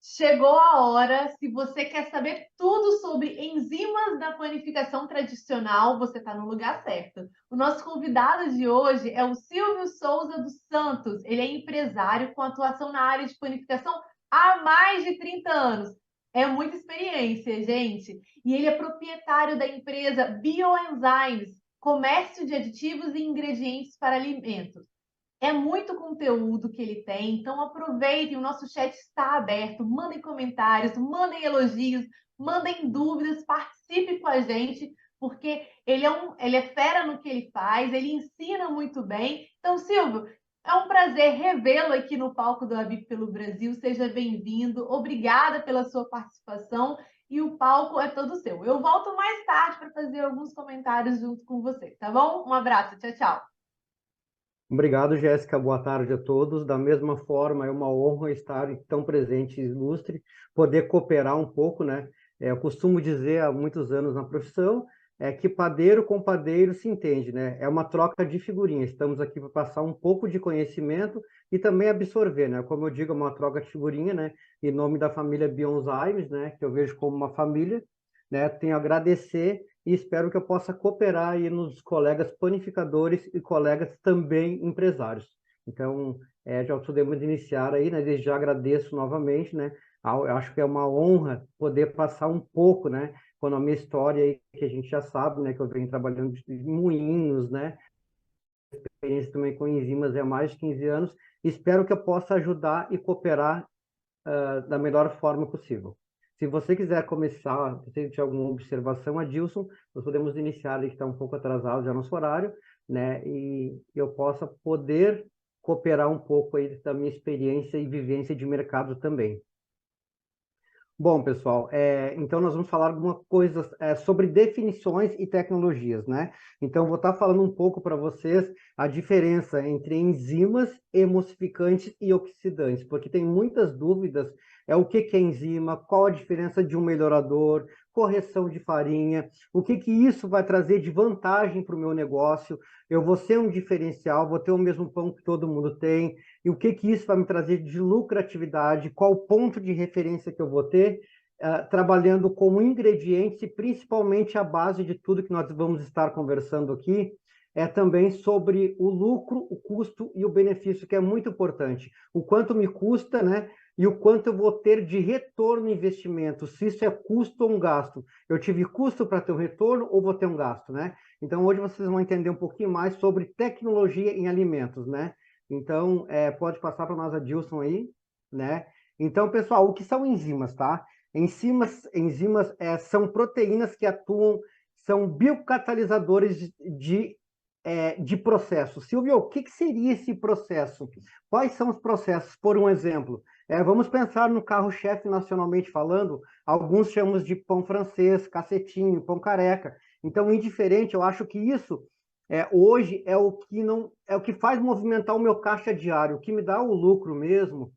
Chegou a hora, se você quer saber tudo sobre enzimas da panificação tradicional, você está no lugar certo. O nosso convidado de hoje é o Silvio Souza dos Santos. Ele é empresário com atuação na área de panificação há mais de 30 anos. É muita experiência, gente. E ele é proprietário da empresa Bioenzymes, comércio de aditivos e ingredientes para alimentos. É muito conteúdo que ele tem, então aproveitem, o nosso chat está aberto, mandem comentários, mandem elogios, mandem dúvidas, participe com a gente, porque ele é fera no que ele faz, ele ensina muito bem. Então, Silvio, é um prazer revê-lo aqui no palco do Habib pelo Brasil. Seja bem-vindo, obrigada pela sua participação e o palco é todo seu. Eu volto mais tarde para fazer alguns comentários junto com você, tá bom? Um abraço, tchau, tchau. Obrigado, Jéssica. Boa tarde a todos. Da mesma forma, é uma honra estar tão presente e ilustre, poder cooperar um pouco, né? Eu costumo dizer há muitos anos na profissão, que padeiro com padeiro se entende, né? É uma troca de figurinhas. Estamos aqui para passar um pouco de conhecimento e também absorver, né? Como eu digo, é uma troca de figurinha, né? Em nome da família Bionzymes, né? Que eu vejo como uma família, né? Tenho a agradecer e espero que eu possa cooperar aí nos colegas panificadores e colegas também empresários. Então, já podemos iniciar aí, né? Desde já agradeço novamente, né? Eu acho que é uma honra poder passar um pouco, né? Quando a minha história aí, que a gente já sabe, né? Que eu venho trabalhando em moinhos, né? Experiência também com enzimas há mais de 15 anos. Espero que eu possa ajudar e cooperar da melhor forma possível. Se você quiser começar, se você tiver alguma observação, Adilson, nós podemos iniciar, ele que está um pouco atrasado já nosso horário, né? E eu possa poder cooperar um pouco aí da minha experiência e vivência de mercado também. Bom, pessoal, então nós vamos falar alguma coisa sobre definições e tecnologias, né? Então, vou estar falando um pouco para vocês a diferença entre enzimas, emulsificantes e oxidantes, porque tem muitas dúvidas, o que que é enzima, qual a diferença de um melhorador, correção de farinha, o que que isso vai trazer de vantagem para o meu negócio, eu vou ser um diferencial, vou ter o mesmo pão que todo mundo tem, e o que que isso vai me trazer de lucratividade, qual o ponto de referência que eu vou ter, trabalhando com ingredientes e principalmente a base de tudo que nós vamos estar conversando aqui, é também sobre o lucro, o custo e o benefício, que é muito importante. O quanto me custa, né? E o quanto eu vou ter de retorno no investimento, se isso é custo ou um gasto. Eu tive custo para ter um retorno ou vou ter um gasto, né? Então, hoje vocês vão entender um pouquinho mais sobre tecnologia em alimentos, né? Então, pode passar para nós, Adilson, aí, né? Então, pessoal, o que são enzimas, tá? Enzimas são proteínas que atuam, são biocatalisadores de processo. Silvio, o que que seria esse processo? Quais são os processos? Por um exemplo, vamos pensar no carro-chefe nacionalmente falando, alguns chamamos de pão francês, cacetinho, pão careca. Então, indiferente, eu acho que isso hoje é o que faz movimentar o meu caixa diário. O que me dá o lucro mesmo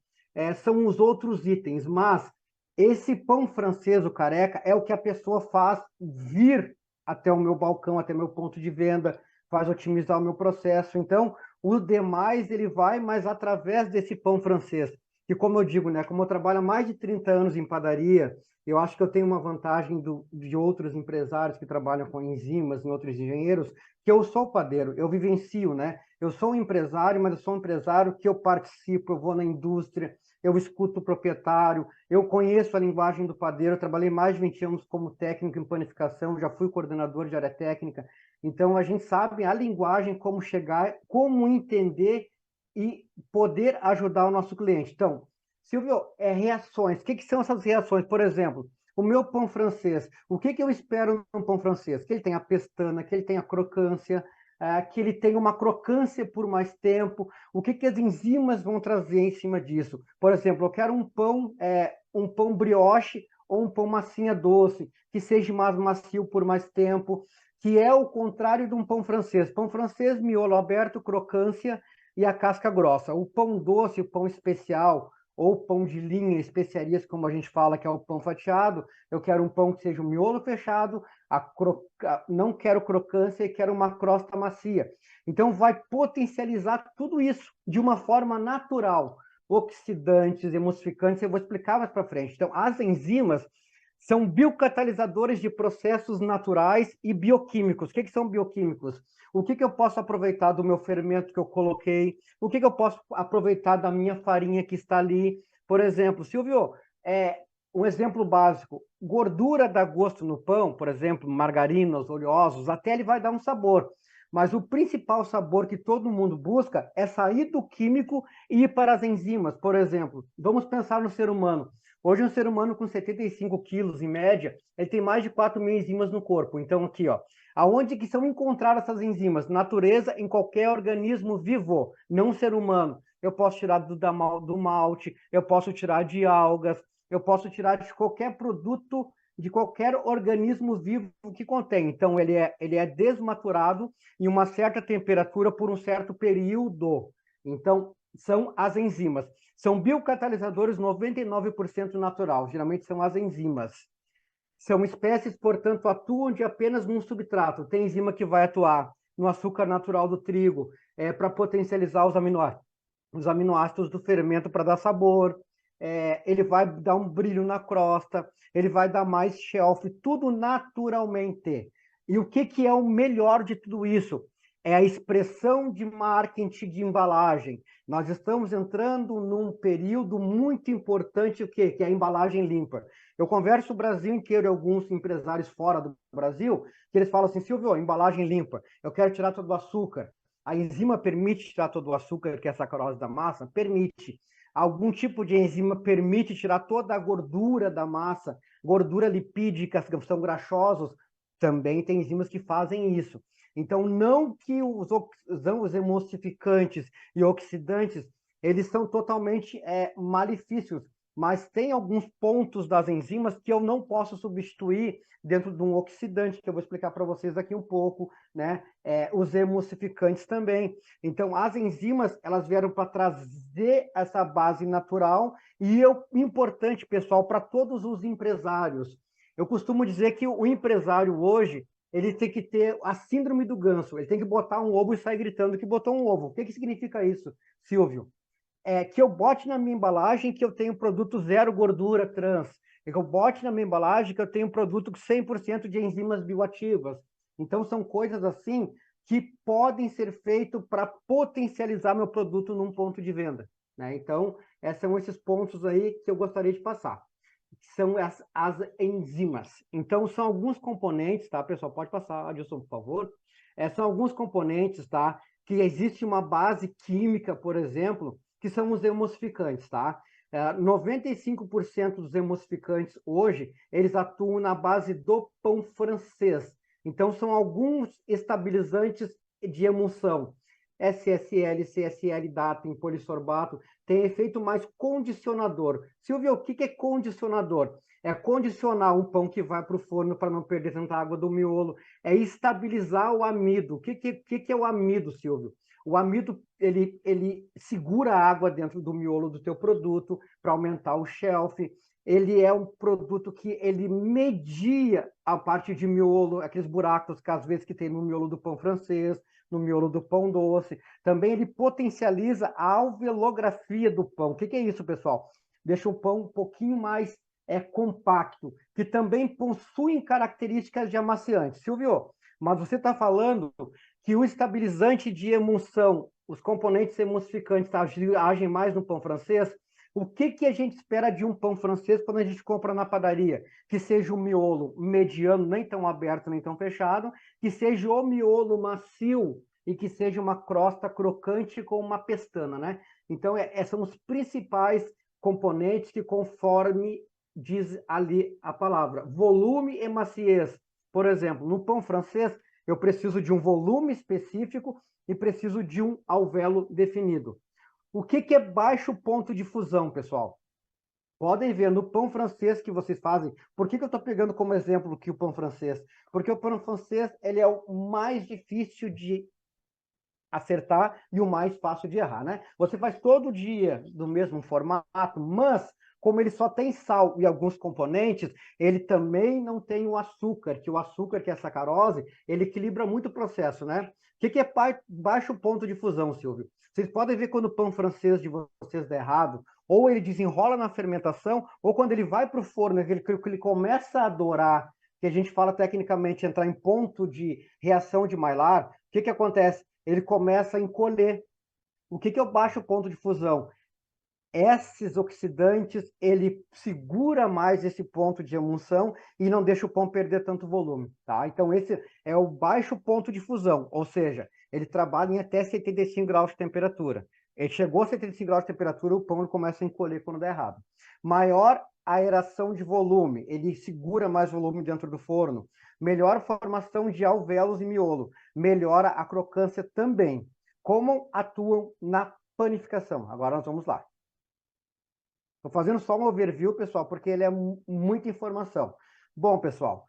são os outros itens, mas esse pão francês, o careca, é o que a pessoa faz vir até o meu balcão, até meu ponto de venda, faz otimizar o meu processo. Então, o demais ele vai, mas através desse pão francês. Que, como eu digo, né, como eu trabalho há mais de 30 anos em padaria, eu acho que eu tenho uma vantagem de outros empresários que trabalham com enzimas, em outros engenheiros, que eu sou padeiro, eu vivencio, né? Eu sou um empresário, mas eu sou um empresário que eu participo, eu vou na indústria, eu escuto o proprietário, eu conheço a linguagem do padeiro, eu trabalhei mais de 20 anos como técnico em panificação, já fui coordenador de área técnica, então a gente sabe a linguagem, como chegar, como entender e poder ajudar o nosso cliente. Então, Silvio, reações, o que que são essas reações? Por exemplo, o meu pão francês, o que que eu espero no pão francês? Que ele tenha pestana, que ele tenha crocância, que ele tenha uma crocância por mais tempo. O que que as enzimas vão trazer em cima disso? Por exemplo, eu quero um pão brioche ou um pão massinha doce, que seja mais macio por mais tempo, que é o contrário de um pão francês. Pão francês, miolo aberto, crocância e a casca grossa. O pão doce, o pão especial, ou pão de linha, especiarias, como a gente fala, que é o pão fatiado, eu quero um pão que seja o miolo fechado, não quero crocância e quero uma crosta macia. Então, vai potencializar tudo isso de uma forma natural. oxidantes, emulsificantes, eu vou explicar mais para frente. Então, as enzimas são biocatalisadores de processos naturais e bioquímicos. O que são bioquímicos? O que eu posso aproveitar do meu fermento que eu coloquei? O que eu posso aproveitar da minha farinha que está ali? Por exemplo, Silvio, um exemplo básico, gordura dá gosto no pão, por exemplo, margarinas, oleosos, até ele vai dar um sabor. Mas o principal sabor que todo mundo busca é sair do químico e ir para as enzimas. Por exemplo, vamos pensar no ser humano. Hoje, um ser humano com 75 quilos, em média, ele tem mais de 4.000 enzimas no corpo. Então, aqui, ó, aonde que são encontradas essas enzimas? Natureza, em qualquer organismo vivo, não ser humano. Eu posso tirar do malte, eu posso tirar de algas, eu posso tirar de qualquer produto, de qualquer organismo vivo que contém. Então, ele é desnaturado em uma certa temperatura por um certo período. Então, são as enzimas. São biocatalisadores 99% natural, geralmente são as enzimas. São espécies, portanto, atuam de apenas num substrato. Tem enzima que vai atuar no açúcar natural do trigo, para potencializar os aminoácidos do fermento para dar sabor. Ele vai dar um brilho na crosta, ele vai dar mais shelf, tudo naturalmente. E o que é o melhor de tudo isso? É a expressão de marketing de embalagem. Nós estamos entrando num período muito importante, que é a embalagem limpa. Eu converso o Brasil inteiro e alguns empresários fora do Brasil, que eles falam assim, Silvio, embalagem limpa, eu quero tirar todo o açúcar. A enzima permite tirar todo o açúcar, que é a sacarose da massa? Permite. Algum tipo de enzima permite tirar toda a gordura da massa, gordura lipídica, que são graxosos, também tem enzimas que fazem isso. Então, não que os emulsificantes e oxidantes, eles são totalmente malefícios, mas tem alguns pontos das enzimas que eu não posso substituir dentro de um oxidante, que eu vou explicar para vocês aqui um pouco, né? Os emulsificantes também. Então, as enzimas, elas vieram para trazer essa base natural e importante, pessoal, para todos os empresários. Eu costumo dizer que o empresário hoje, ele tem que ter a síndrome do ganso, ele tem que botar um ovo e sair gritando que botou um ovo. O que significa isso, Silvio? Que eu bote na minha embalagem que eu tenho produto zero gordura trans, que eu bote na minha embalagem que eu tenho produto com 100% de enzimas bioativas. Então, são coisas assim que podem ser feitas para potencializar meu produto num ponto de venda, né? Então, são esses pontos aí que eu gostaria de passar. São as enzimas. Então, são alguns componentes, tá, pessoal? Pode passar, Adilson, por favor. São alguns componentes, tá? Que existe uma base química, por exemplo, que são os emulsificantes, tá? 95% dos emulsificantes hoje, eles atuam na base do pão francês. Então, são alguns estabilizantes de emulsão. SSL, CSL, Datem, polissorbato, tem efeito mais condicionador. Silvio, o que é condicionador? É condicionar um pão que vai para o forno para não perder tanta água do miolo, é estabilizar o amido. O que é o amido, Silvio? O amido, ele segura a água dentro do miolo do teu produto para aumentar o shelf. Ele é um produto que ele media a parte de miolo, aqueles buracos que às vezes que tem no miolo do pão francês, no miolo do pão doce. Também ele potencializa a alveolografia do pão. O que é isso, pessoal? Deixa o pão um pouquinho mais compacto, que também possuem características de amaciante. Silvio, mas você está falando que o estabilizante de emulsão, os componentes emulsificantes agem mais no pão francês? O que a gente espera de um pão francês quando a gente compra na padaria? Que seja um miolo mediano, nem tão aberto, nem tão fechado, que seja o miolo macio e que seja uma crosta crocante com uma pestana, né? Então, são os principais componentes que, conforme diz ali a palavra, volume e maciez. Por exemplo, no pão francês, eu preciso de um volume específico e preciso de um alvéolo definido. O que é baixo ponto de fusão, pessoal? Podem ver no pão francês que vocês fazem. Por que eu estou pegando como exemplo aqui o pão francês? Porque o pão francês ele é o mais difícil de acertar e o mais fácil de errar, né? Você faz todo dia do mesmo formato, mas como ele só tem sal e alguns componentes, ele também não tem o açúcar, que é a sacarose, ele equilibra muito o processo, né? O que é baixo ponto de fusão, Silvio? Vocês podem ver quando o pão francês de vocês dá errado, ou ele desenrola na fermentação, ou quando ele vai para o forno, que ele começa a dourar, que a gente fala tecnicamente entrar em ponto de reação de Maillard, o que que acontece? Ele começa a encolher. O que que é o baixo ponto de fusão? Esses oxidantes, ele segura mais esse ponto de emulsão e não deixa o pão perder tanto volume, tá? Então, esse é o baixo ponto de fusão, ou seja, ele trabalha em até 75 graus de temperatura. Ele chegou a 75 graus de temperatura, o pão começa a encolher quando dá errado. Maior aeração de volume, ele segura mais volume dentro do forno. Melhor formação de alvéolos e miolo. Melhora a crocância também. Como atuam na panificação? Agora nós vamos lá. Estou fazendo só um overview, pessoal, porque ele é muita informação. Bom, pessoal,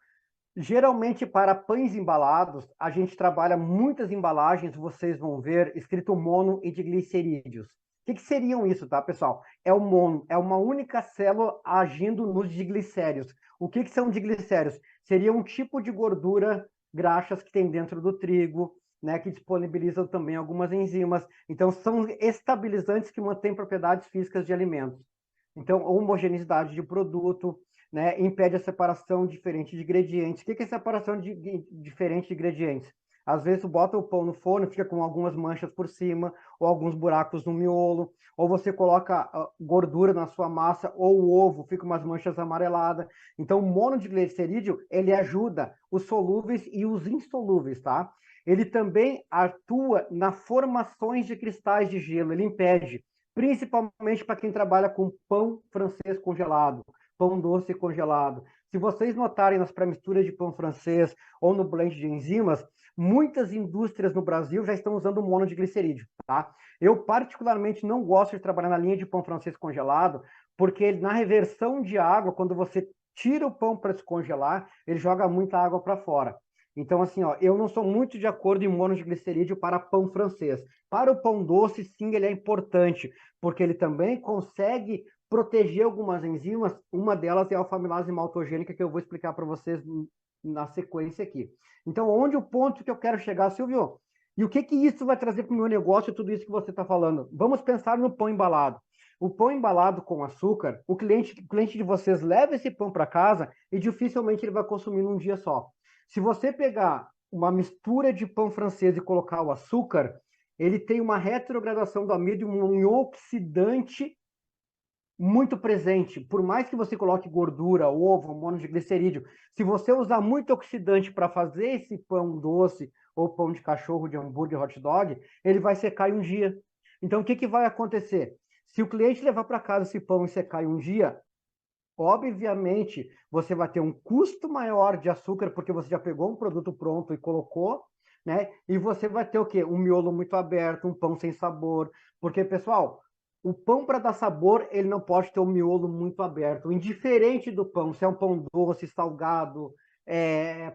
geralmente para pães embalados, a gente trabalha muitas embalagens, vocês vão ver, escrito mono e diglicerídeos. O que seriam isso, tá, pessoal? É o mono, é uma única célula agindo nos diglicérios. O que são diglicérios? Seria um tipo de gordura graxas que tem dentro do trigo, né, que disponibilizam também algumas enzimas. Então, são estabilizantes que mantêm propriedades físicas de alimentos. Então, homogeneidade de produto, né, impede a separação diferente de ingredientes. O que é separação diferente de ingredientes? Às vezes, tu bota o pão no forno, fica com algumas manchas por cima, ou alguns buracos no miolo, ou você coloca gordura na sua massa, ou o ovo, fica umas manchas amareladas. Então, o monoglicerídeo, ele ajuda os solúveis e os insolúveis, tá? Ele também atua nas formações de cristais de gelo, ele impede, principalmente para quem trabalha com pão francês congelado, pão doce congelado. Se vocês notarem nas pré-misturas de pão francês ou no blend de enzimas, muitas indústrias no Brasil já estão usando mono de glicerídeo, tá? Eu particularmente não gosto de trabalhar na linha de pão francês congelado, porque na reversão de água, quando você tira o pão para descongelar, ele joga muita água para fora. Então, assim, ó, eu não sou muito de acordo em mono de glicerídeo para pão francês. Para o pão doce, sim, ele é importante, porque ele também consegue proteger algumas enzimas. Uma delas é a alfa-amilase maltogênica, que eu vou explicar para vocês na sequência aqui. Então, onde o ponto que eu quero chegar, Silvio? E o que isso vai trazer para o meu negócio, tudo isso que você está falando? Vamos pensar no pão embalado. O pão embalado com açúcar, o cliente de vocês leva esse pão para casa e dificilmente ele vai consumir num dia só. Se você pegar uma mistura de pão francês e colocar o açúcar, ele tem uma retrogradação do amido e um oxidante muito presente. Por mais que você coloque gordura, ovo, mono de glicerídeo, se você usar muito oxidante para fazer esse pão doce ou pão de cachorro, de hambúrguer, hot dog, ele vai secar em um dia. Então, o que vai acontecer? Se o cliente levar para casa esse pão e secar em um dia, obviamente, você vai ter um custo maior de açúcar, porque você já pegou um produto pronto e colocou, né? E você vai ter o quê? Um miolo muito aberto, um pão sem sabor. Porque, pessoal, o pão, para dar sabor, ele não pode ter um miolo muito aberto. Indiferente do pão, se é um pão doce, salgado,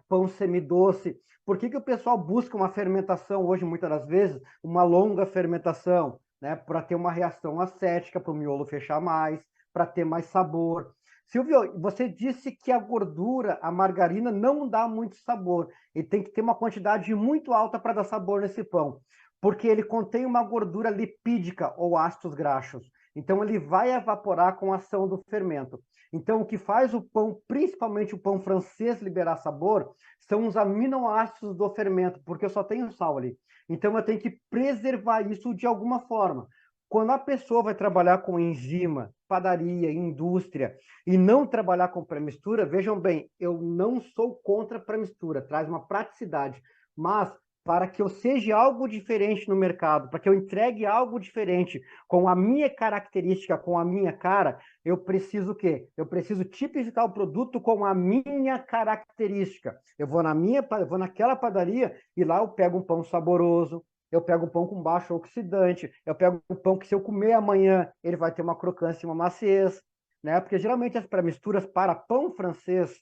pão semidoce. Por que o pessoal busca uma fermentação hoje, muitas das vezes, uma longa fermentação, né? Para ter uma reação acética, para o miolo fechar mais, para ter mais sabor. Silvio, você disse que a gordura, a margarina, não dá muito sabor. Ele tem que ter uma quantidade muito alta para dar sabor nesse pão, porque ele contém uma gordura lipídica ou ácidos graxos. Então, ele vai evaporar com a ação do fermento. Então, o que faz o pão, principalmente o pão francês, liberar sabor, são os aminoácidos do fermento, porque eu só tenho sal ali. Então, eu tenho que preservar isso de alguma forma. Quando a pessoa vai trabalhar com enzima, padaria, indústria, e não trabalhar com pré-mistura, vejam bem, eu não sou contra a pré-mistura, traz uma praticidade, mas para que eu seja algo diferente no mercado, para que eu entregue algo diferente com a minha característica, com a minha cara, eu preciso o quê? Eu preciso tipificar o produto com a minha característica. Eu vou naquela padaria e lá eu pego um pão saboroso, eu pego um pão com baixo oxidante, eu pego um pão que se eu comer amanhã, ele vai ter uma crocância e uma maciez, né? Porque geralmente as pré-misturas para pão francês,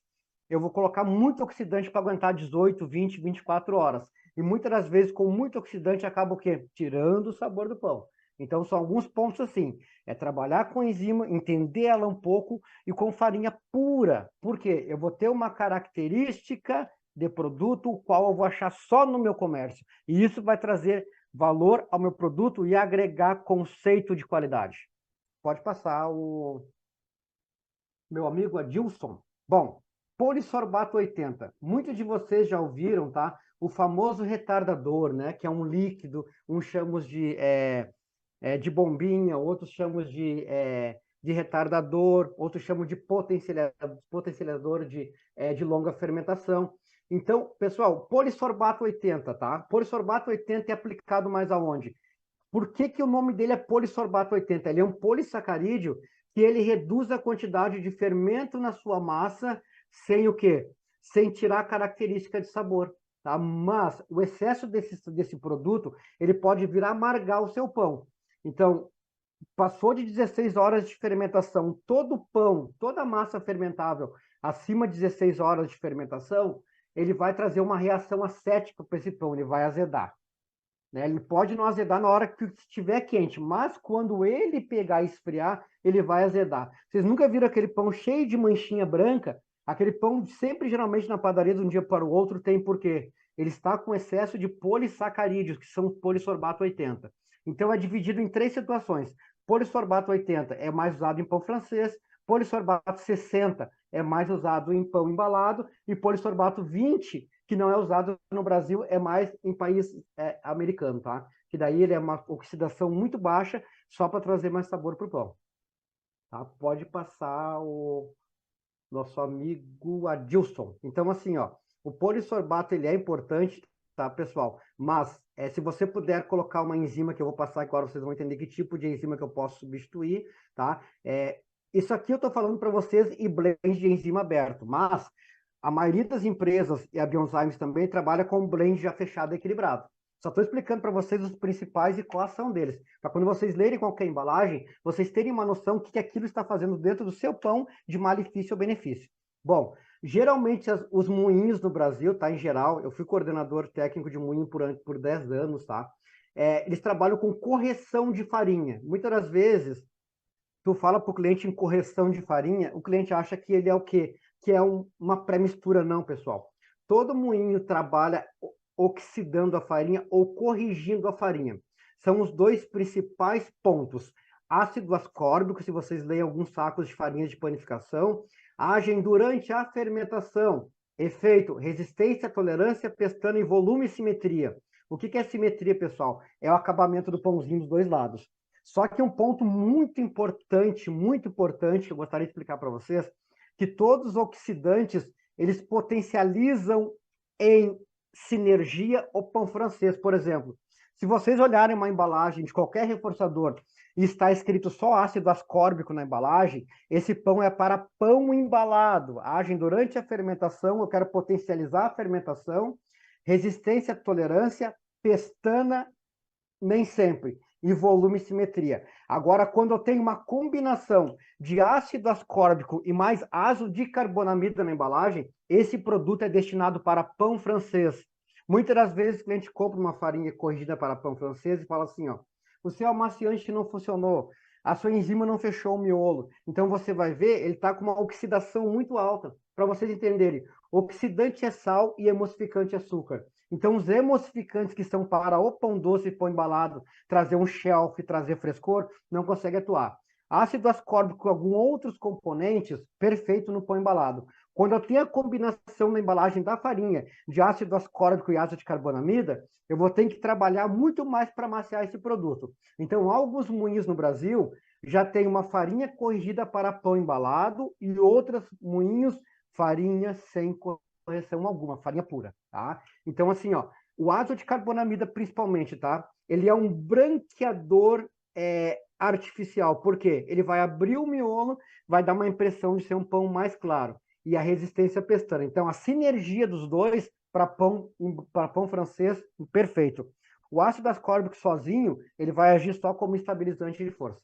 eu vou colocar muito oxidante para aguentar 18, 20, 24 horas. E muitas das vezes, com muito oxidante, acaba o quê? Tirando o sabor do pão. Então, são alguns pontos assim. É trabalhar com enzima, entender ela um pouco e com farinha pura. Por quê? Eu vou ter uma característica de produto, o qual eu vou achar só no meu comércio. E isso vai trazer valor ao meu produto e agregar conceito de qualidade. Pode passar o meu amigo Adilson. Bom, polissorbato 80. Muitos de vocês já ouviram, tá? O famoso retardador, né? Que é um líquido, uns chamamos de bombinha, outros chamamos de retardador, outros chamam de potencializador de longa fermentação. Então, pessoal, polissorbato 80, tá? Polissorbato 80 é aplicado mais aonde? Por que que o nome dele é polissorbato 80? Ele é um polissacarídeo que ele reduz a quantidade de fermento na sua massa sem o quê? Sem tirar a característica de sabor, tá? Mas o excesso desse produto, ele pode vir a amargar o seu pão. Então, passou de 16 horas de fermentação, todo pão, toda massa fermentável acima de 16 horas de fermentação, ele vai trazer uma reação acética para esse pão, ele vai azedar. Né? Ele pode não azedar na hora que estiver quente, mas quando ele pegar e esfriar, ele vai azedar. Vocês nunca viram aquele pão cheio de manchinha branca? Aquele pão sempre, geralmente, na padaria de um dia para o outro, tem por quê? Ele está com excesso de polissacarídeos, que são polissorbato 80. Então, é dividido em 3 situações. Polissorbato 80 é mais usado em pão francês, polissorbato 60 é mais usado em pão embalado, e polissorbato 20 que não é usado no Brasil, é mais em país americano, tá? Que daí ele é uma oxidação muito baixa, só para trazer mais sabor para o pão. Tá? Pode passar o nosso amigo Adilson. Então, assim, ó, o polissorbato ele é importante, tá, pessoal? Mas se você puder colocar uma enzima que eu vou passar agora, vocês vão entender que tipo de enzima que eu posso substituir, tá? Isso aqui eu estou falando para vocês e blend de enzima aberto, mas a maioria das empresas, e a Bionzymes também, trabalha com blend já fechado e equilibrado. Só estou explicando para vocês os principais e qual a ação deles. Para quando vocês lerem qualquer embalagem, vocês terem uma noção do que aquilo está fazendo dentro do seu pão de malefício ou benefício. Bom, geralmente os moinhos no Brasil, tá? Em geral, eu fui coordenador técnico de moinho por 10 anos, tá? Eles trabalham com correção de farinha. Muitas das vezes, tu fala para o cliente em correção de farinha, o cliente acha que ele é o quê? Que é uma pré-mistura. Não, pessoal. Todo moinho trabalha oxidando a farinha ou corrigindo a farinha. São os dois principais pontos. Ácido ascórbico, se vocês leem alguns sacos de farinha de panificação, agem durante a fermentação. Efeito, resistência, tolerância, pestana e volume e simetria. O que é simetria, pessoal? É o acabamento do pãozinho dos dois lados. Só que um ponto muito importante, que eu gostaria de explicar para vocês, que todos os oxidantes, eles potencializam em sinergia o pão francês, por exemplo. Se vocês olharem uma embalagem de qualquer reforçador e está escrito só ácido ascórbico na embalagem, esse pão é para pão embalado. Agem durante a fermentação, eu quero potencializar a fermentação, resistência, tolerância, pestana, nem sempre, e volume e simetria. Agora, quando eu tenho uma combinação de ácido ascórbico e mais ácido de carbonamida na embalagem, esse produto é destinado para pão francês. Muitas das vezes o cliente compra uma farinha corrigida para pão francês e fala assim, ó, o seu amaciante não funcionou, a sua enzima não fechou o miolo. Então você vai ver, ele está com uma oxidação muito alta. Para vocês entenderem, oxidante é sal e emulsificante é açúcar. Então, os emulsificantes que são para o pão doce e pão embalado, trazer um shelf, trazer frescor, não consegue atuar. Ácido ascórbico com alguns outros componentes, perfeito no pão embalado. Quando eu tenho a combinação na embalagem da farinha de ácido ascórbico e ácido de carbonamida, eu vou ter que trabalhar muito mais para amaciar esse produto. Então, alguns moinhos no Brasil já tem uma farinha corrigida para pão embalado e outros moinhos farinha sem correção alguma, farinha pura, tá? Então, assim, ó, o ácido de carbonamida, principalmente, tá? Ele é um branqueador artificial. Por quê? Ele vai abrir o miolo, vai dar uma impressão de ser um pão mais claro. E a resistência pestana. Então, a sinergia dos dois para pão francês, perfeito. O ácido ascórbico sozinho, ele vai agir só como estabilizante de força.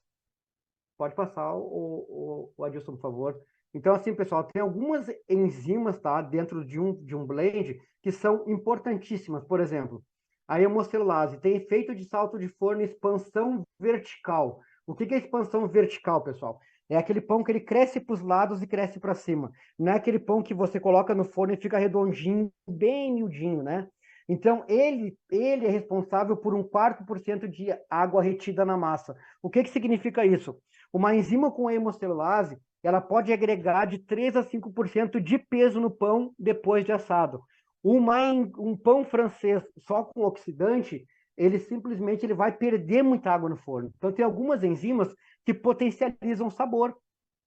Pode passar o Adilson, por favor. Então, assim, pessoal, tem algumas enzimas, tá, dentro de um blend que são importantíssimas. Por exemplo, a hemostelulase tem efeito de salto de forno e expansão vertical. O que é expansão vertical, pessoal? É aquele pão que ele cresce para os lados e cresce para cima. Não é aquele pão que você coloca no forno e fica redondinho, bem miudinho, né? Então, ele é responsável por 1/4% de água retida na massa. O que significa isso? Uma enzima com hemocelulase, ela pode agregar de 3 a 5% de peso no pão depois de assado. Um pão francês só com oxidante, ele vai perder muita água no forno. Então, tem algumas enzimas que potencializam o sabor.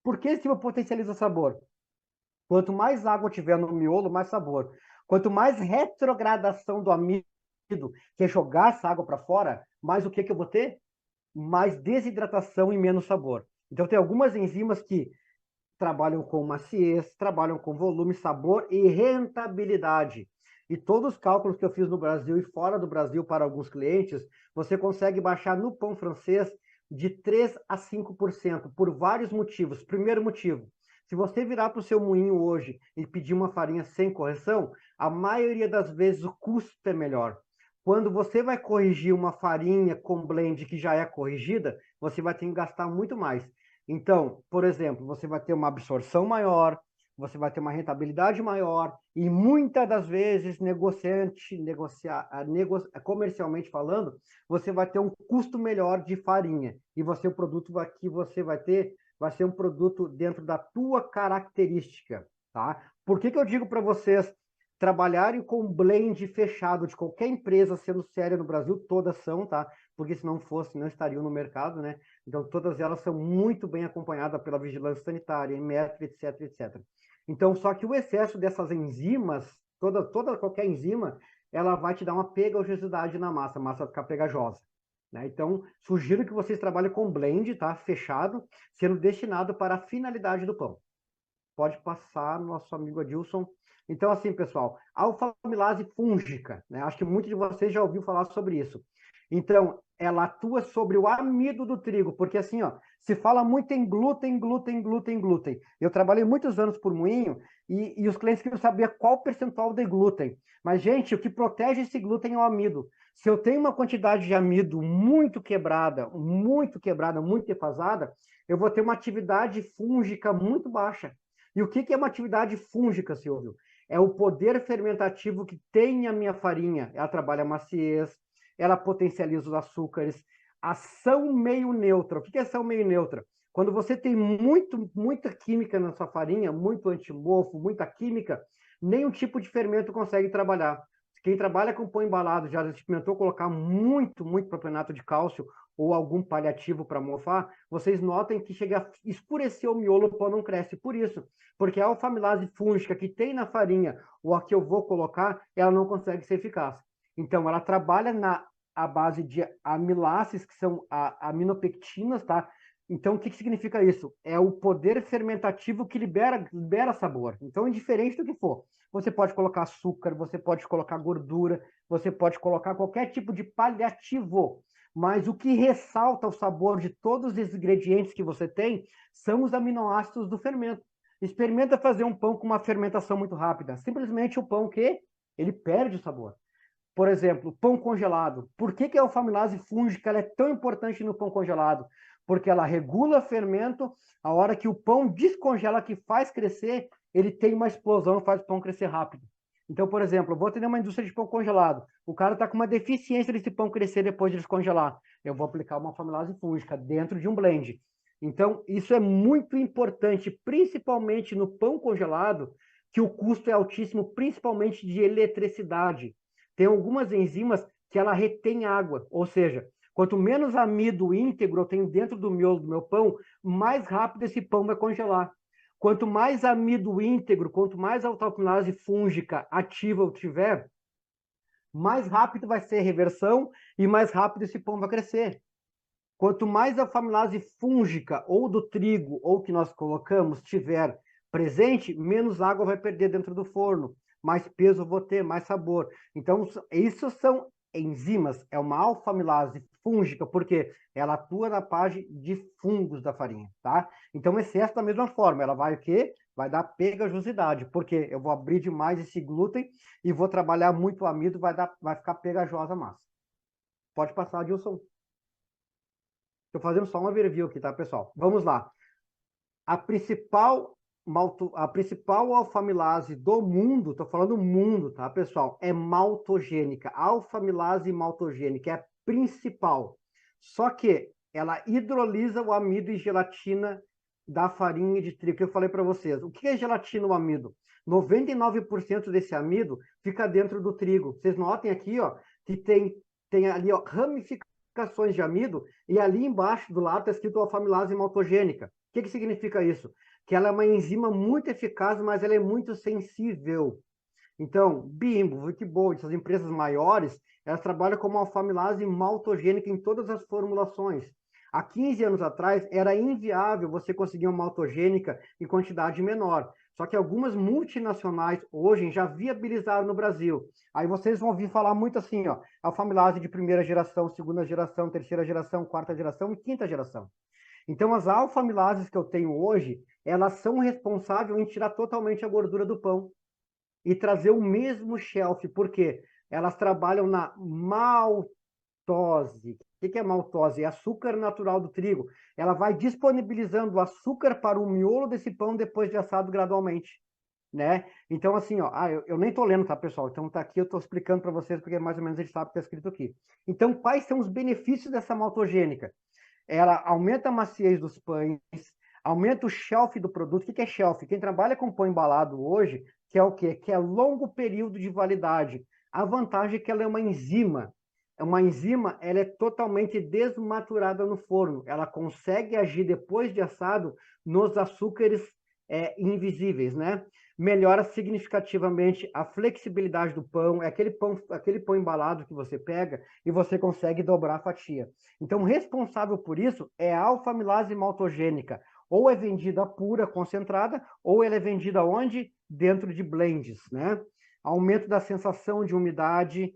Por que esse potencializa o sabor? Quanto mais água tiver no miolo, mais sabor. Quanto mais retrogradação do amido, que é jogar essa água para fora, mais o que eu vou ter? Mais desidratação e menos sabor. Então, tem algumas enzimas que trabalham com maciez, trabalham com volume, sabor e rentabilidade. E todos os cálculos que eu fiz no Brasil e fora do Brasil para alguns clientes, você consegue baixar no pão francês de 3 a 5%, por vários motivos. Primeiro motivo, se você virar para o seu moinho hoje e pedir uma farinha sem correção, a maioria das vezes o custo é melhor. Quando você vai corrigir uma farinha com blend que já é corrigida, você vai ter que gastar muito mais. Então, por exemplo, você vai ter uma absorção maior, você vai ter uma rentabilidade maior e muitas das vezes, comercialmente falando, você vai ter um custo melhor de farinha e o produto que você vai ter vai ser um produto dentro da tua característica, tá? Por que eu digo para vocês trabalharem com blend fechado de qualquer empresa sendo séria no Brasil? Todas são, tá? Porque se não fosse, não estariam no mercado, né? Então, todas elas são muito bem acompanhadas pela vigilância sanitária, Inmetro, etc, etc. Então, só que o excesso dessas enzimas, qualquer enzima, ela vai te dar uma pegajosidade na massa, a massa vai ficar pegajosa. Né? Então, sugiro que vocês trabalhem com blend, tá? Fechado, sendo destinado para a finalidade do pão. Pode passar, nosso amigo Adilson. Então, assim, pessoal, alfa-amilase fúngica, né? Acho que muitos de vocês já ouviram falar sobre isso. Então, ela atua sobre o amido do trigo, porque assim, ó, se fala muito em glúten, glúten, glúten, glúten. Eu trabalhei muitos anos por moinho e os clientes queriam saber qual o percentual de glúten. Mas, gente, o que protege esse glúten é o amido. Se eu tenho uma quantidade de amido muito quebrada, muito defasada, eu vou ter uma atividade fúngica muito baixa. E o que é uma atividade fúngica, Silvio? É o poder fermentativo que tem a minha farinha. Ela trabalha maciez, ela potencializa os açúcares. Ação meio neutra. O que é ação meio neutra? Quando você tem muita química na sua farinha, muito antimofo, muita química, nenhum tipo de fermento consegue trabalhar. Quem trabalha com pão embalado já experimentou colocar muito propionato de cálcio ou algum paliativo para mofar, vocês notem que chega a escurecer o miolo, o pão não cresce. Por isso, porque a alfa-amilase fúngica que tem na farinha ou a que eu vou colocar, ela não consegue ser eficaz. Então, ela trabalha à base de amiláceas, que são aminopectinas, tá? Então, o que significa isso? É o poder fermentativo que libera sabor. Então, indiferente do que for. Você pode colocar açúcar, você pode colocar gordura, você pode colocar qualquer tipo de paliativo. Mas o que ressalta o sabor de todos os ingredientes que você tem são os aminoácidos do fermento. Experimenta fazer um pão com uma fermentação muito rápida. Simplesmente o pão que ele perde o sabor. Por exemplo, pão congelado. Por que a alfa-amilase fúngica ela é tão importante no pão congelado? Porque ela regula o fermento, a hora que o pão descongela, que faz crescer, ele tem uma explosão e faz o pão crescer rápido. Então, por exemplo, eu vou atender uma indústria de pão congelado. O cara está com uma deficiência desse pão crescer depois de descongelar. Eu vou aplicar uma alfa-amilase fúngica dentro de um blend. Então, isso é muito importante, principalmente no pão congelado, que o custo é altíssimo, principalmente de eletricidade. Tem algumas enzimas que ela retém água, ou seja, quanto menos amido íntegro eu tenho dentro do miolo do meu pão, mais rápido esse pão vai congelar. Quanto mais amido íntegro, quanto mais alfa-amilase fúngica ativa eu tiver, mais rápido vai ser a reversão e mais rápido esse pão vai crescer. Quanto mais a alfa-amilase fúngica ou do trigo ou que nós colocamos tiver presente, menos água vai perder dentro do forno, mais peso eu vou ter, mais sabor. Então, isso são enzimas, é uma alfa-amilase fúngica, porque ela atua na parte de fungos da farinha, tá? Então, o excesso da mesma forma, ela vai o quê? Vai dar pegajosidade, porque eu vou abrir demais esse glúten e vou trabalhar muito amido, vai ficar pegajosa a massa. Pode passar, Adilson. Estou fazendo só uma review aqui, tá, pessoal? Vamos lá. A principal a principal alfamilase do mundo, estou falando mundo, tá, pessoal? É maltogênica. Alfamilase maltogênica é a principal. Só que ela hidrolisa o amido e gelatina da farinha de trigo, que eu falei para vocês. O que é gelatina ou amido? 99% desse amido fica dentro do trigo. Vocês notem aqui, ó, que tem ali, ó, ramificações de amido, e ali embaixo do lado está escrito alfamilase maltogênica. O que significa isso? Que ela é uma enzima muito eficaz, mas ela é muito sensível. Então, Bimbo, Wickbold, essas empresas maiores, elas trabalham como alfamilase maltogênica em todas as formulações. Há 15 anos atrás, era inviável você conseguir uma maltogênica em quantidade menor. Só que algumas multinacionais hoje já viabilizaram no Brasil. Aí vocês vão ouvir falar muito assim, ó, alfamilase de primeira geração, segunda geração, terceira geração, quarta geração e quinta geração. Então, as alfamilases que eu tenho hoje, elas são responsáveis em tirar totalmente a gordura do pão e trazer o mesmo shelf, porque elas trabalham na maltose. O que é maltose? É açúcar natural do trigo. Ela vai disponibilizando o açúcar para o miolo desse pão depois de assado gradualmente. Né? Então, assim, ó, eu nem estou lendo, tá, pessoal? Então, tá aqui, eu estou explicando para vocês, porque mais ou menos a gente sabe o que está escrito aqui. Então, quais são os benefícios dessa maltogênica? Ela aumenta a maciez dos pães, aumenta o shelf do produto. O que é shelf? Quem trabalha com pão embalado hoje, que é o quê? Que é longo período de validade. A vantagem é que ela é uma enzima. Uma enzima, ela é totalmente desnaturada no forno. Ela consegue agir depois de assado nos açúcares invisíveis, né? Melhora significativamente a flexibilidade do pão. É aquele pão embalado que você pega e você consegue dobrar a fatia. Então, responsável por isso é a alfamilase maltogênica. Ou é vendida pura, concentrada, ou ela é vendida onde? Dentro de blends, né? Aumento da sensação de umidade,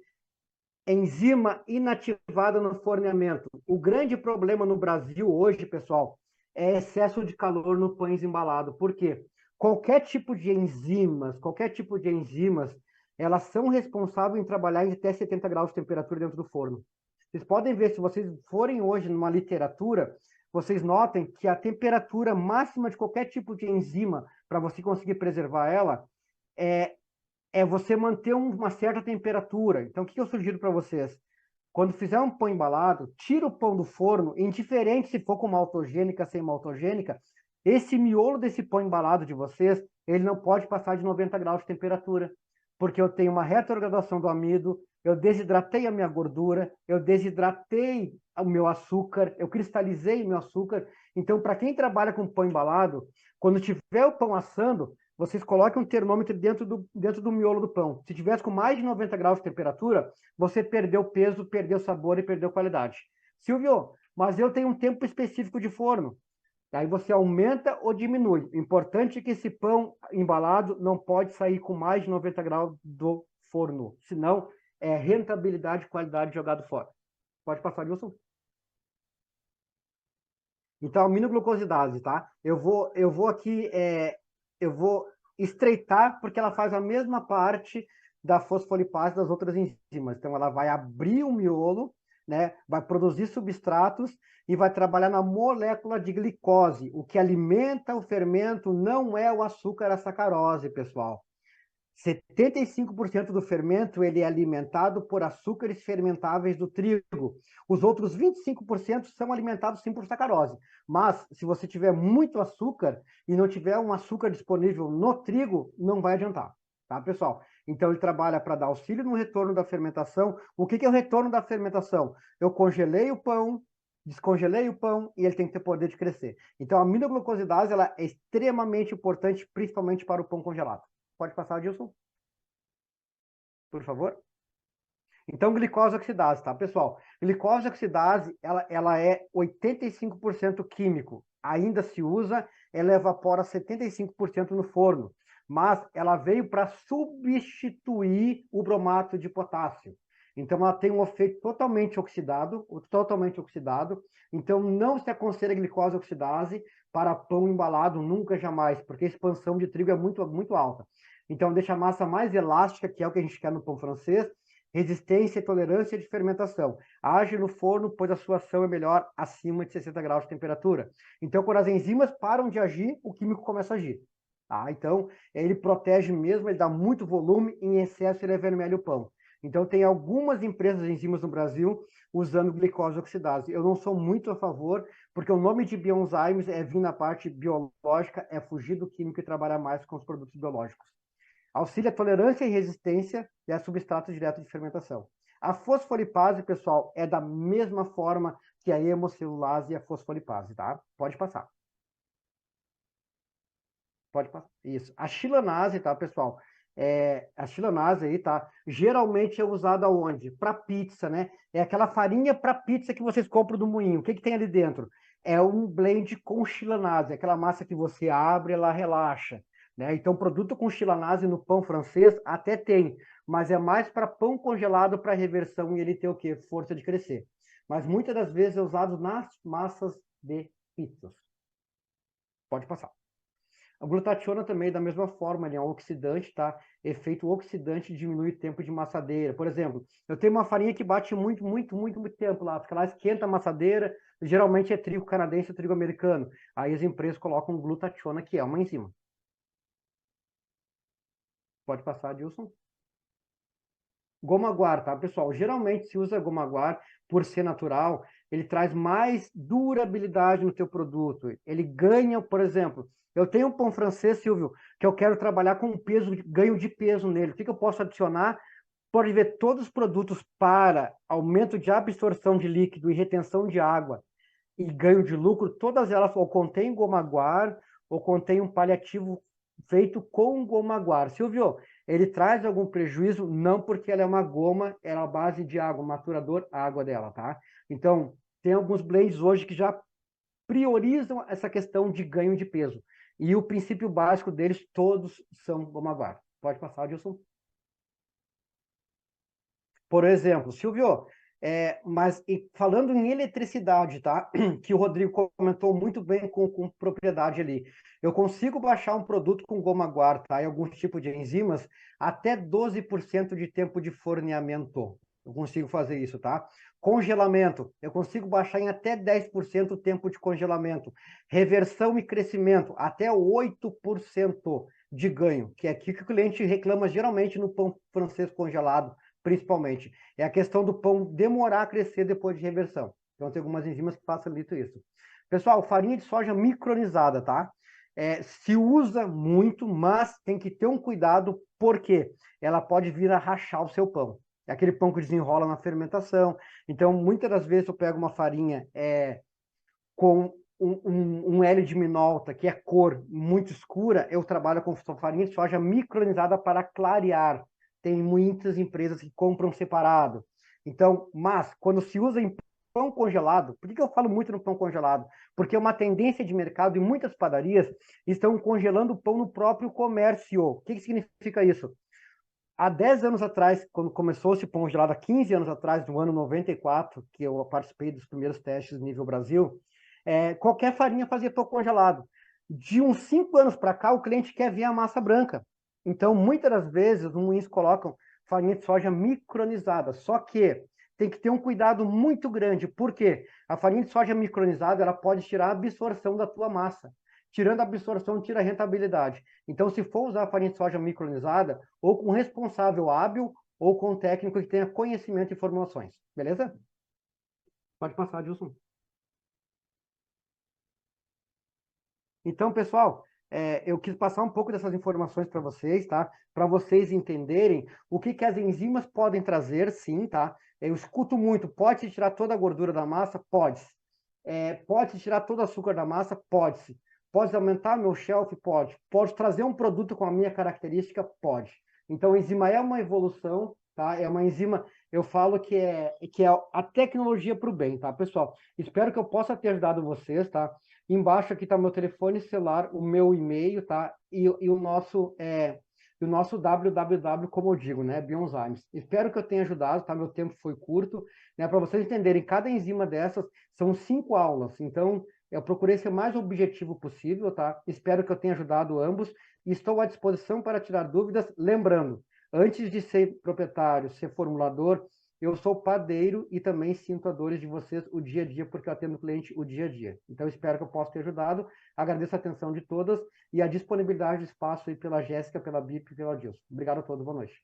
enzima inativada no forneamento. O grande problema no Brasil hoje, pessoal, é excesso de calor no pães embalado. Por quê? Qualquer tipo de enzimas, elas são responsáveis em trabalhar em até 70 graus de temperatura dentro do forno. Vocês podem ver, se vocês forem hoje numa literatura, vocês notem que a temperatura máxima de qualquer tipo de enzima, para você conseguir preservar ela, é, é você manter uma certa temperatura. Então, o que eu sugiro para vocês? Quando fizer um pão embalado, tira o pão do forno, indiferente se for com maltogênica, sem maltogênica, esse miolo desse pão embalado de vocês, ele não pode passar de 90 graus de temperatura, porque eu tenho uma retrogradação do amido, eu desidratei a minha gordura, eu desidratei o meu açúcar, eu cristalizei o meu açúcar. Então, para quem trabalha com pão embalado, quando tiver o pão assando, vocês coloquem um termômetro dentro do miolo do pão. Se tivesse com mais de 90 graus de temperatura, você perdeu peso, perdeu sabor e perdeu qualidade. Silvio, mas eu tenho um tempo específico de forno. Aí você aumenta ou diminui. O importante é que esse pão embalado não pode sair com mais de 90 graus do forno. Senão, é rentabilidade e qualidade jogado fora. Pode passar, Wilson? Então, aminoglucosidase, tá? Eu vou aqui, eu vou estreitar, porque ela faz a mesma parte da fosfolipase das outras enzimas. Então, ela vai abrir o miolo, né? Vai produzir substratos e vai trabalhar na molécula de glicose. O que alimenta o fermento não é o açúcar, a sacarose, pessoal. 75% do fermento ele é alimentado por açúcares fermentáveis do trigo. Os outros 25% são alimentados sim por sacarose. Mas se você tiver muito açúcar e não tiver um açúcar disponível no trigo, não vai adiantar, tá, pessoal? Então ele trabalha para dar auxílio no retorno da fermentação. O que é o retorno da fermentação? Eu congelei o pão, descongelei o pão e ele tem que ter poder de crescer. Então a aminoglucosidase ela é extremamente importante, principalmente para o pão congelado. Pode passar, Gilson? Por favor. Então, glicose oxidase, tá, pessoal? Glicose oxidase, ela é 85% químico. Ainda se usa, ela evapora 75% no forno. Mas ela veio para substituir o bromato de potássio. Então, ela tem um efeito totalmente oxidado, Então, não se aconselha glicose oxidase para pão embalado, nunca, jamais, porque a expansão de trigo é muito, muito alta. Então, deixa a massa mais elástica, que é o que a gente quer no pão francês, resistência e tolerância de fermentação. Age no forno, pois a sua ação é melhor acima de 60 graus de temperatura. Então, quando as enzimas param de agir, o químico começa a agir. tá? Então, ele protege mesmo, ele dá muito volume, em excesso ele avermelha o pão. Então, tem algumas empresas de enzimas no Brasil usando glicose oxidase. Eu não sou muito a favor, porque o nome de Bioenzymes é vir na parte biológica, é fugir do químico e trabalhar mais com os produtos biológicos. Auxilia a tolerância e resistência e a substrato direto de fermentação. A fosfolipase, pessoal, é da mesma forma que a hemocelulase e a fosfolipase, tá? Pode passar. Pode passar. Isso. A chilanase, tá, pessoal? A chilanase aí, tá? Geralmente é usada onde? Para pizza, né? É aquela farinha para pizza que vocês compram do moinho. O que que tem ali dentro? É um blend com chilanase, aquela massa que você abre, ela relaxa, né? Então, produto com chilanase no pão francês até tem, mas é mais para pão congelado para reversão e ele ter o quê? Força de crescer. Mas muitas das vezes é usado nas massas de pizzas. Pode passar. A glutationa também, da mesma forma, ele é um oxidante, tá? Efeito oxidante diminui o tempo de massadeira. Por exemplo, eu tenho uma farinha que bate muito tempo lá, fica lá, esquenta a massadeira, geralmente é trigo canadense ou trigo americano. Aí as empresas colocam glutationa, que é uma enzima. Pode passar, Dilson. Goma guar, tá, pessoal? Geralmente se usa goma guar por ser natural, ele traz mais durabilidade no teu produto. Ele ganha, por exemplo, eu tenho um pão francês, Silvio, que eu quero trabalhar com peso, ganho de peso nele. O que eu posso adicionar? Pode ver todos os produtos para aumento de absorção de líquido e retenção de água e ganho de lucro, todas elas ou contêm goma guar ou contêm um paliativo feito com goma guar. Silvio, ele traz algum prejuízo? Não, porque ela é uma goma, ela é a base de água, maturador, água dela, tá? Então, tem alguns blends hoje que já priorizam essa questão de ganho de peso. E o princípio básico deles, todos são goma guar. Pode passar, Adilson. Por exemplo, Silvio, mas falando em eletricidade, tá? Que o Rodrigo comentou muito bem com propriedade ali. Eu consigo baixar um produto com goma guar, tá? E alguns tipos de enzimas, até 12% de tempo de forneamento. Eu consigo fazer isso, tá? Congelamento, eu consigo baixar em até 10% o tempo de congelamento. Reversão e crescimento, até 8% de ganho, que é aqui que o cliente reclama geralmente no pão francês congelado principalmente. É a questão do pão demorar a crescer depois de reversão. Então, tem algumas enzimas que facilitam isso. Pessoal, farinha de soja micronizada, tá? Se usa muito, mas tem que ter um cuidado, porque ela pode vir a rachar o seu pão. É aquele pão que desenrola na fermentação. Então, muitas das vezes eu pego uma farinha com um L de minolta, que é cor muito escura, eu trabalho com farinha de soja micronizada para clarear. Tem muitas empresas que compram separado. Então, mas quando se usa em pão congelado, por que eu falo muito no pão congelado? Porque é uma tendência de mercado e muitas padarias estão congelando o pão no próprio comércio. O que significa isso? Há 10 anos atrás, quando começou esse pão congelado, há 15 anos atrás, no ano 94, que eu participei dos primeiros testes nível Brasil, qualquer farinha fazia pão congelado. De uns 5 anos para cá, o cliente quer ver a massa branca. Então, muitas das vezes, os moinhos colocam farinha de soja micronizada. Só que tem que ter um cuidado muito grande. Por quê? A farinha de soja micronizada ela pode tirar a absorção da tua massa. Tirando a absorção, tira a rentabilidade. Então, se for usar a farinha de soja micronizada, ou com um responsável hábil, ou com um técnico que tenha conhecimento e formulações. Beleza? Pode passar, Dilson. Então, pessoal, eu quis passar um pouco dessas informações para vocês, tá? Para vocês entenderem o que as enzimas podem trazer, sim, tá? Eu escuto muito, pode tirar toda a gordura da massa? Pode. Pode tirar todo o açúcar da massa? Pode. Pode aumentar meu shelf? Pode. Pode trazer um produto com a minha característica? Pode. Então, a enzima é uma evolução, tá? É uma enzima, eu falo que é a tecnologia para o bem, tá, pessoal? Espero que eu possa ter ajudado vocês, tá? Embaixo aqui está meu telefone celular, o meu e-mail, tá? E o nosso www, como eu digo, né? Bioenzymes. Espero que eu tenha ajudado, tá? Meu tempo foi curto, né? Para vocês entenderem, cada enzima dessas são 5 aulas, então eu procurei ser o mais objetivo possível, tá? Espero que eu tenha ajudado ambos e estou à disposição para tirar dúvidas. Lembrando, antes de ser proprietário, ser formulador, eu sou padeiro e também sinto a dores de vocês o dia a dia, porque eu atendo cliente o dia a dia. Então, espero que eu possa ter ajudado. Agradeço a atenção de todas e a disponibilidade de espaço aí pela Jéssica, pela Bip e pela Dilson. Obrigado a todos, boa noite.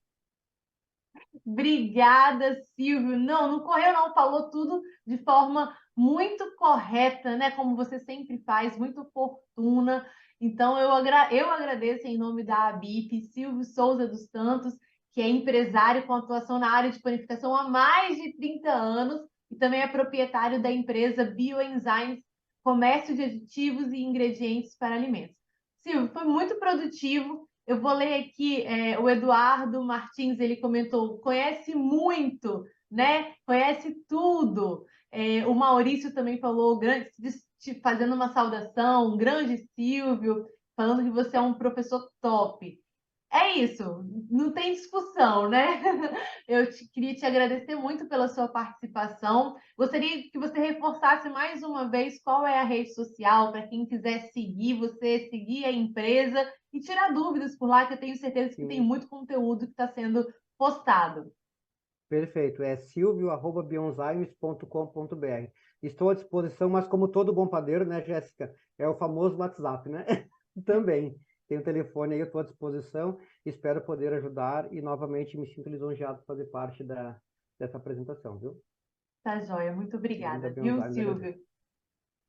Obrigada, Silvio. Não correu, não. Falou tudo de forma muito correta, né? Como você sempre faz, muito oportuna. Então, eu agradeço em nome da ABIP, Silvio Souza dos Santos, que é empresário com atuação na área de panificação há mais de 30 anos e também é proprietário da empresa Bioenzymes, comércio de aditivos e ingredientes para alimentos. Silvio, foi muito produtivo. Eu vou ler aqui, o Eduardo Martins, ele comentou, conhece muito, né? Conhece tudo. O Maurício também falou, fazendo uma saudação, um grande Silvio, falando que você é um professor top. É isso, não tem discussão, né? Queria te agradecer muito pela sua participação. Gostaria que você reforçasse mais uma vez qual é a rede social para quem quiser seguir você, seguir a empresa e tirar dúvidas por lá, que eu tenho certeza que tem Sim. muito conteúdo que está sendo postado. Perfeito, é silvio@bionzymes.com.br. Estou à disposição, mas como todo bom padeiro, né, Jéssica? É o famoso WhatsApp, né? Também. Tem o telefone aí, eu estou à disposição. Espero poder ajudar e novamente me sinto lisonjeado de fazer parte dessa apresentação, viu? Tá joia, muito Em nome da obrigada, viu, Bionzymes, Silvio? agradeço.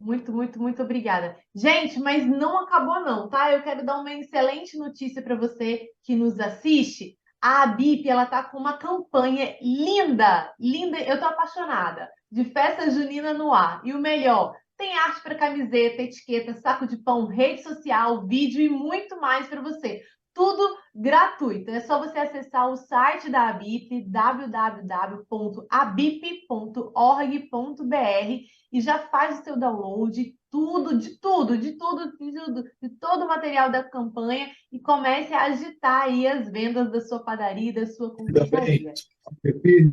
Muito, muito, muito obrigada. Gente, mas não acabou não, tá? Eu quero dar uma excelente notícia para você que nos assiste. A Abip, ela tá com uma campanha linda, linda, eu tô apaixonada, de festa junina no ar. E o melhor, tem arte para camiseta, etiqueta, saco de pão, rede social, vídeo e muito mais para você. Tudo gratuito. É só você acessar o site da Abip, www.abip.org.br e já faz o seu download, de todo o material da campanha e comece a agitar aí as vendas da sua padaria, da sua confeitaria. Ei,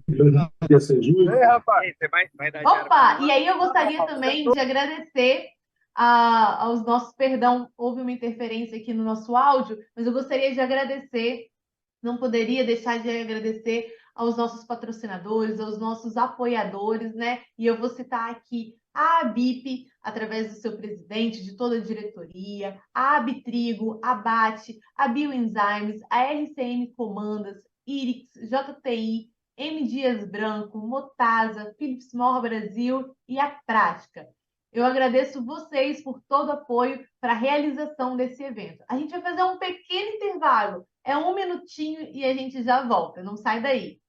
rapaz, você vai dar dinheiro pra Opa! nós? E aí eu gostaria também de agradecer aos nossos, perdão, houve uma interferência aqui no nosso áudio, mas eu gostaria de agradecer, não poderia deixar de agradecer aos nossos patrocinadores, aos nossos apoiadores, né? E eu vou citar aqui a Abip, através do seu presidente, de toda a diretoria, a Abitrigo, a BAT, a Bioenzymes, a RCM Comandas, Irix, JTI, M. Dias Branco, Motasa, Philips More Brasil e a Prática. Eu agradeço vocês por todo o apoio para a realização desse evento. A gente vai fazer um pequeno intervalo, é 1 minutinho e a gente já volta, não sai daí.